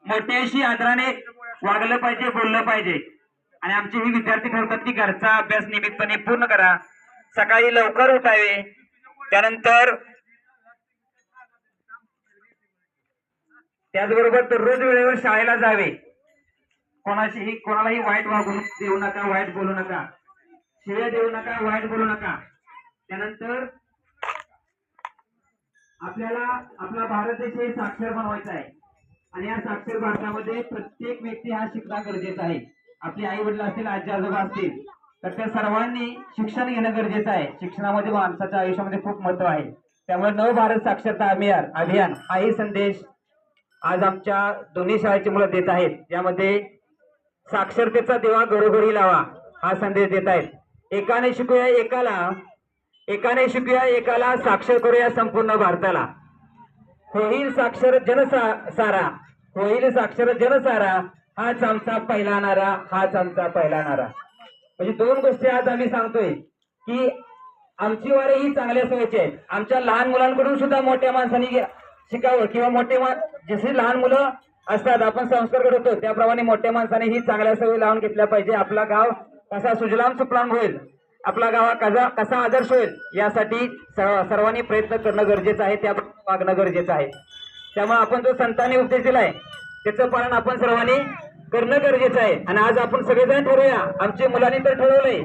मोठ्याशी आदराने वागलं पाहिजे, बोललं पाहिजे. आणि आमचे हे विद्यार्थी ठरवतात की घरचा अभ्यास नियमितपणे पूर्ण करा, सकाळी लवकर उठावे, त्यानंतर त्याचबरोबर दररोज वेळेवर शाळेला जावे. कोणालाही वाईट वागणूक देऊ नका, वाईट बोलू नका, शिव्या देऊ नका, वाईट बोलू नका. त्यानंतर आपल्याला आपला भारत देश हे साक्षर बनवायचा आहे आणि या साक्षर भारतामध्ये प्रत्येक व्यक्ती हा शिकणं गरजेचं आहे. आपले आई वडील असतील, आजी आजोबा असतील, तर त्या सर्वांनी शिक्षण घेणं गरजेचं आहे. शिक्षणामध्ये माणसाच्या आयुष्यामध्ये खूप महत्व आहे. त्यामुळे नव भारत साक्षरता अभियान हाही संदेश आज आमच्या दोन्ही शाळेची मुलं देत आहेत. यामध्ये साक्षरतेचा दिवा घरोघरी लावा हा संदेश देत आहेत. एकाने शिकूया एकाला, साक्षर करूया संपूर्ण भारताला. होईल साक्षर जनसारा, होईल साक्षर जनसारा, हाच आमचा पहिला नारा, हाच आमचा पहिला नारा. म्हणजे दोन गोष्टी आज आम्ही सांगतोय की आमची वारी ही चांगल्या सवयीची आहे. आमच्या लहान मुलांकडून सुद्धा मोठ्या माणसांनी शिकावं किंवा जसे लहान मुलं असतात आपण संस्कार करतो त्याप्रमाणे मोठ्या माणसाने ही चांगल्या सवयी लावून घेतल्या पाहिजे. आपला गाव कसा सुजलाम सुफलाम होईल, आपला गाव कसा आदर्श होईल यासाठी सर्वांनी प्रयत्न करणं गरजेचं आहे, त्या वागणं गरजेचं आहे. त्यामुळे आपण जो संतांनी उपदेश दिलाय त्याचं पालन आपण सर्वांनी करणं गरजेचं आहे. आणि आज आपण सगळेजण ठरवूया, आमच्या मुलांनी तर ठरवलंय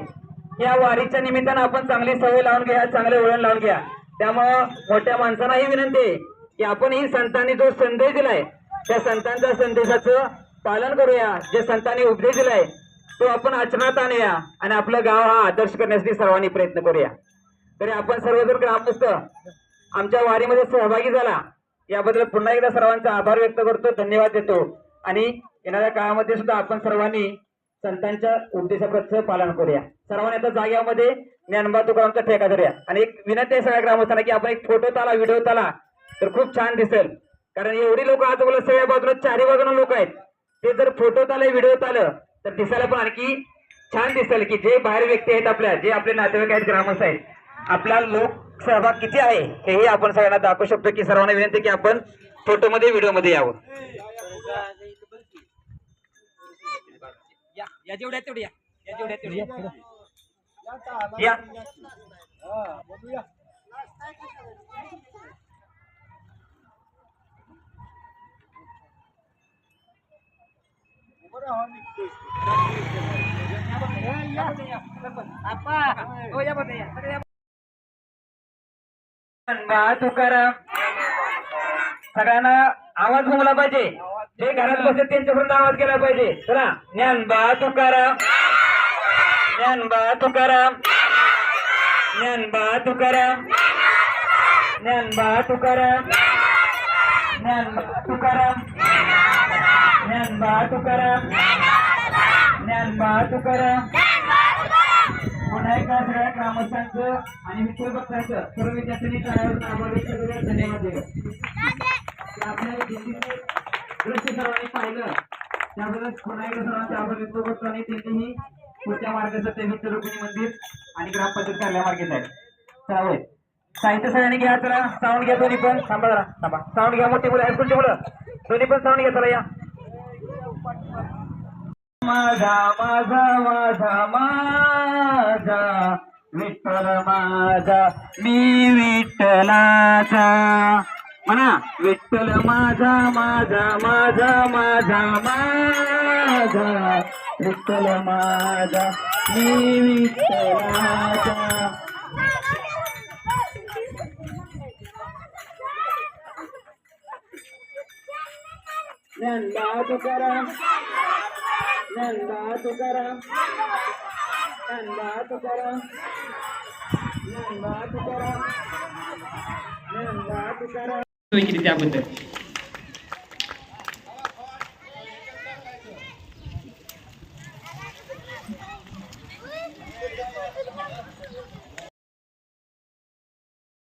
या वारीच्या निमित्तानं आपण चांगली सवय लावून घ्या, चांगले वळण लावून घ्या. त्यामुळं मोठ्या माणसांनाही विनंती आहे की आपण ही संतांनी जो संदेश दिलाय त्या संतांच्या संदेशाचं पालन करूया. जे संतांनी उपदेश दिलाय तो आपण आचरणात आणूया आणि आपलं गाव हा आदर्श करण्यासाठी सर्वांनी प्रयत्न करूया. तरी आपण सर्वजण ग्रामस्थ आमच्या वारीमध्ये सहभागी झाला याबद्दल पुन्हा एकदा सर्वांचा आभार व्यक्त करतो, धन्यवाद देतो. आणि येणाऱ्या काळामध्ये सुद्धा आपण सर्वांनी संतांच्या उपदेशाचं पालन करूया. सर्वांनी आता जाग्यामध्ये ज्ञानोबा तुकारामचा ठेका धरूया. आणि एक विनंती आहे सगळ्या ग्रामस्थांना की आपण एक फोटो आला, व्हिडिओ आला तर खूप छान दिसेल. कारण एवढी लोक आजूबाजूला सगळ्या बाजूला चारी बाजूला लोक आहेत, ते जर फोटोत आलं, व्हिडिओत आलं तर दिसायला पण आणखी छान दिसेल की जे बाहेर व्यक्ती आहेत, आपल्या जे आपले नातेवाईक आहेत, ग्रामस्थ आहेत, आपला लोक सहभाग किती आहे हेही आपण सगळ्यांना दाखवू शकतो. की सर्वांना विनंती की आपण फोटोमध्ये व्हिडिओमध्ये यावं. या जेवढ्या तेवढ्या या तुकाराम सगळ्यांना आवाज घुमला पाहिजे. जे घरात बसले त्यांच्यापर्यंत आवाज केला पाहिजे. चला, ज्ञानोबा तुकाराम, ज्ञानोबा तुकाराम, ज्ञानोबा तुकाराम, ज्ञानोबा तुकाराम, ज्ञानोबा तुकाराम, ज्ञानोबा तुकाराम, ज्ञानोबा तुकाराम. पुन्हा एकदा सगळ्या ग्रामस्थांचं आणि विठ्ठल भक्तांचं सर्व विद्यार्थ्यांनी कार्यावर आभार व्यक्त करूया, धन्यवाद देऊ. आपल्या दिल्लीचे दृश्य सर्वांनी पाहिलं त्याबद्दल पुन्हा एकदा सर्वांचे आभार व्यक्त करतो. आणि त्यांनीही पुढच्या मार्गाचं ते विठ्ठल रुक्मिणी मंदिर आणि ग्रामपंचायत कार्यामार्गेत आहे. चला साहित्य सगळ्यांनी घ्या. चला साऊंड घ्या, दोन्ही पण थांबा जरा, थांबा. साऊंड घ्या, मोठी मुलं हायस्कूलची मुलं दोन्ही पण साऊंड घ्या. चला या. माझा माझा माझा माझा विठ्ठल माझा, मी विठ्ठलाचा म्हणा. विठ्ठल माझा माझा माझा माझा माझा, विठ्ठल माझा, मी विठ्ठलाचा. ज्ञानोबा तुकाराम, ज्ञानोबा तुकाराम, ज्ञानोबा तुकाराम, ज्ञानोबा तुकाराम, ज्ञानोबा तुकाराम. त्याबद्दल